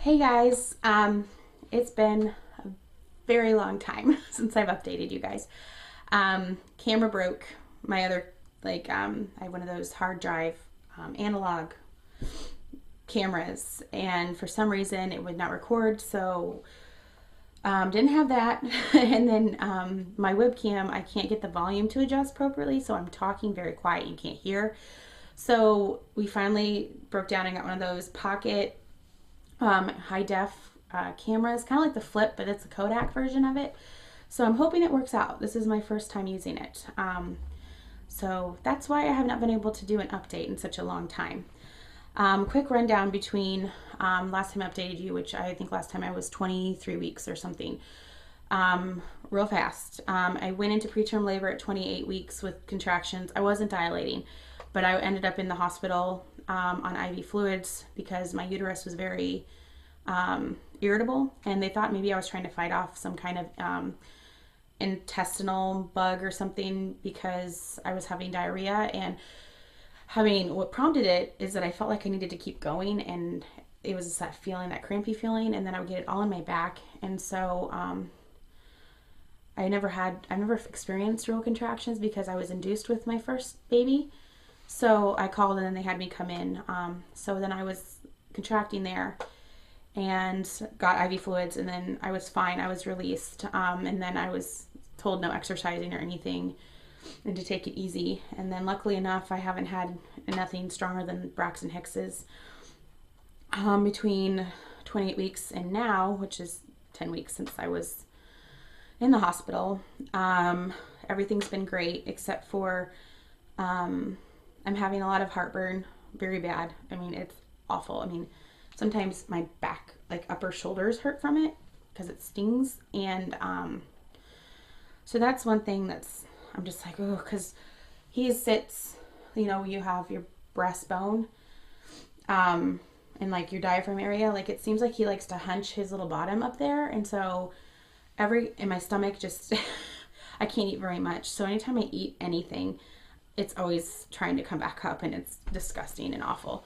Hey guys, it's been a very long time since I've updated you guys. Camera broke. My other, I have one of those hard drive analog cameras, and for some reason it would not record, so didn't have that. And then my webcam, I can't get the volume to adjust appropriately, so I'm talking very quiet. You can't hear. So we finally broke down and got one of those pocket high def cameras, kind of like the Flip, but it's a Kodak version of it. So I'm hoping it works out. This is my first time using it. So that's why I have not been able to do an update in such a long time. Quick rundown between last time I updated you, which I think last time I was 23 weeks or something. Real fast. I went into preterm labor at 28 weeks with contractions. I wasn't dilating, but I ended up in the hospital on IV fluids because my uterus was very irritable, and they thought maybe I was trying to fight off some kind of intestinal bug or something because I was having diarrhea. And what prompted it is that I felt like I needed to keep going, and it was that feeling, that crampy feeling, and then I would get it all in my back. And so I never experienced real contractions because I was induced with my first baby. So I called and then they had me come in. So then I was contracting there and got IV fluids, and then I was fine. I was released. And then I was told no exercising or anything and to take it easy. And then luckily enough, I haven't had nothing stronger than Braxton Hicks's between 28 weeks and now, which is 10 weeks since I was in the hospital. Everything's been great except for I'm having a lot of heartburn, very bad. I mean, it's awful. I mean, sometimes my back, like upper shoulders, hurt from it because it stings. And so that's one thing I'm just like, oh, because he sits, you have your breastbone and like your diaphragm area. Like, it seems like he likes to hunch his little bottom up there. And so in my stomach just, I can't eat very much. So anytime I eat anything, it's always trying to come back up, and it's disgusting and awful.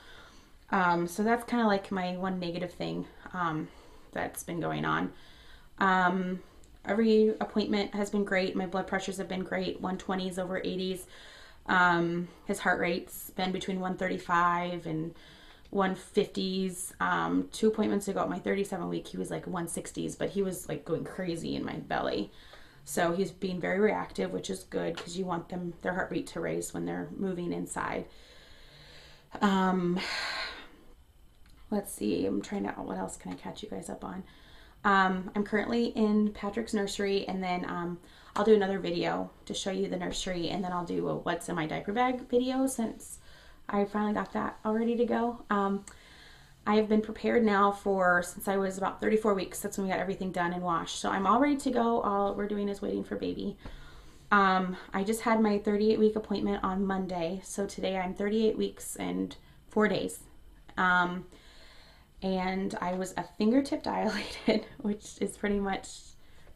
So that's kind of like my one negative thing that's been going on. Every appointment has been great. My blood pressures have been great, 120s over 80s. His heart rate's been between 135 and 150s. 2 appointments ago at my 37 week, he was like 160s, but he was like going crazy in my belly. So he's being very reactive, which is good because you want their heartbeat to race when they're moving inside. Let's see. What else can I catch you guys up on? I'm currently in Patrick's nursery, and then I'll do another video to show you the nursery, and then I'll do a what's in my diaper bag video since I finally got that all ready to go. I have been prepared now since I was about 34 weeks. That's when we got everything done and washed. So I'm all ready to go. All we're doing is waiting for baby. I just had my 38-week appointment on Monday. So today I'm 38 weeks and 4 days. And I was a fingertip dilated, which is pretty much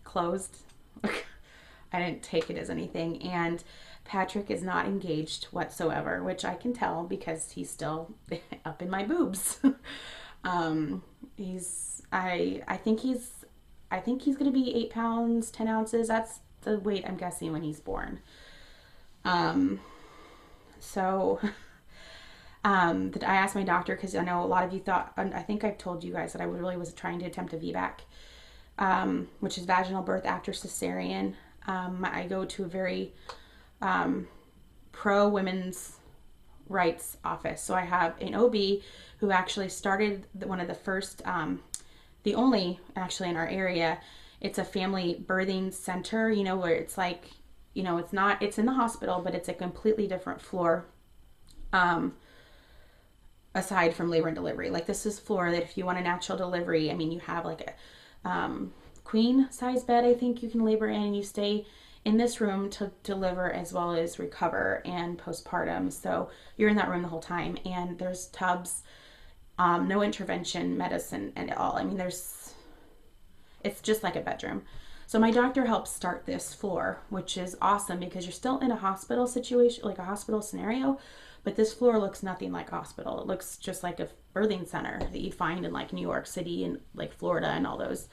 closed. I didn't take it as anything. And Patrick is not engaged whatsoever, which I can tell because he's still up in my boobs. I think he's going to be 8 pounds, 10 ounces. That's the weight I'm guessing when he's born. So I asked my doctor because I know a lot of you thought, I think I've told you guys that I really was trying to attempt a VBAC, which is vaginal birth after cesarean. I go to a very pro women's rights office. So I have an OB who actually started one of the first, the only actually in our area. It's a family birthing center, where it's like, it's in the hospital, but it's a completely different floor. Aside from labor and delivery, like this is floor that if you want a natural delivery, I mean, you have like a queen size bed, I think you can labor in, and you stay in this room to deliver as well as recover and postpartum. So you're in that room the whole time, and there's tubs, no intervention medicine and all. I mean, it's just like a bedroom. So my doctor helped start this floor, which is awesome because you're still in a hospital situation, like a hospital scenario, but this floor looks nothing like hospital. It looks just like a birthing center that you find in like New York City and like Florida and all those.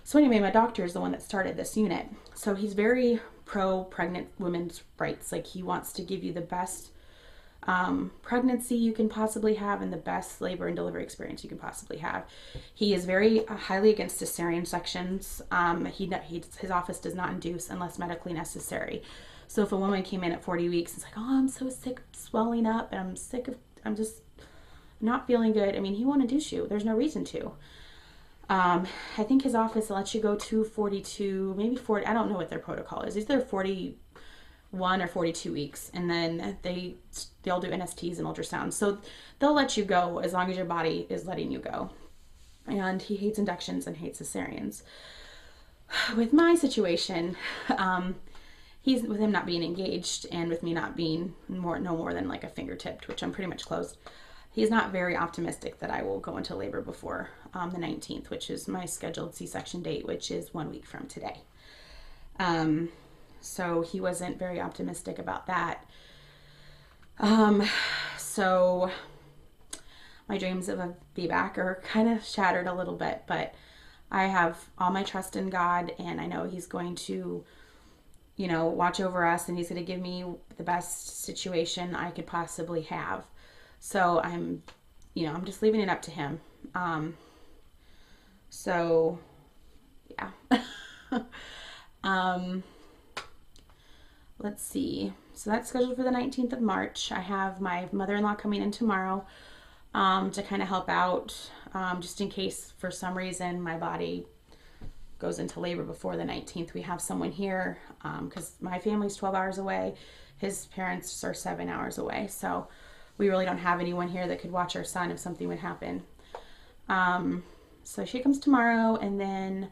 So anyway, my doctor is the one that started this unit. So he's very pro pregnant women's rights. Like he wants to give you the best pregnancy you can possibly have and the best labor and delivery experience you can possibly have. He is very highly against cesarean sections. His office does not induce unless medically necessary. So if a woman came in at 40 weeks, it's like, oh, I'm so sick of swelling up and I'm just not feeling good. I mean, he won't induce you. There's no reason to. I think his office lets you go to 42, maybe 40. I don't know what their protocol is. It's either 41 or 42 weeks, and then they'll do NSTs and ultrasounds. So they'll let you go as long as your body is letting you go. And he hates inductions and hates cesareans. With my situation, with him not being engaged and with me not being no more than like a fingertip, which I'm pretty much closed, he's not very optimistic that I will go into labor before the 19th, which is my scheduled C-section date, which is 1 week from today. So he wasn't very optimistic about that. So my dreams of a VBAC are kind of shattered a little bit, but I have all my trust in God, and I know he's going to, watch over us, and he's going to give me the best situation I could possibly have. So I'm just leaving it up to him. So yeah. Let's see. So that's scheduled for the 19th of March. I have my mother-in-law coming in tomorrow to kind of help out, just in case for some reason my body goes into labor before the 19th. We have someone here because my family's 12 hours away. His parents are 7 hours away. So we really don't have anyone here that could watch our son if something would happen. So she comes tomorrow, and then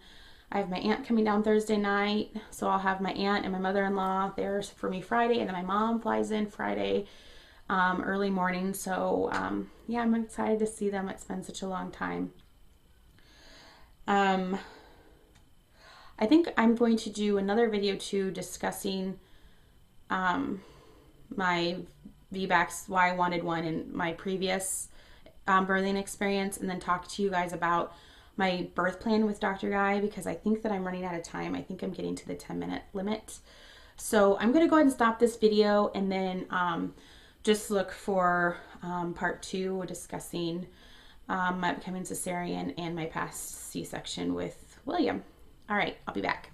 I have my aunt coming down Thursday night. So I'll have my aunt and my mother-in-law there for me Friday, and then my mom flies in Friday early morning. So yeah, I'm excited to see them. It's been such a long time. I think I'm going to do another video too discussing my VBACs, why I wanted one in my previous birthing experience, and then talk to you guys about my birth plan with Dr. Guy, because I think that I'm running out of time. I think I'm getting to the 10-minute limit. So I'm going to go ahead and stop this video, and then just look for part 2 discussing my becoming cesarean and my past C-section with William. All right, I'll be back.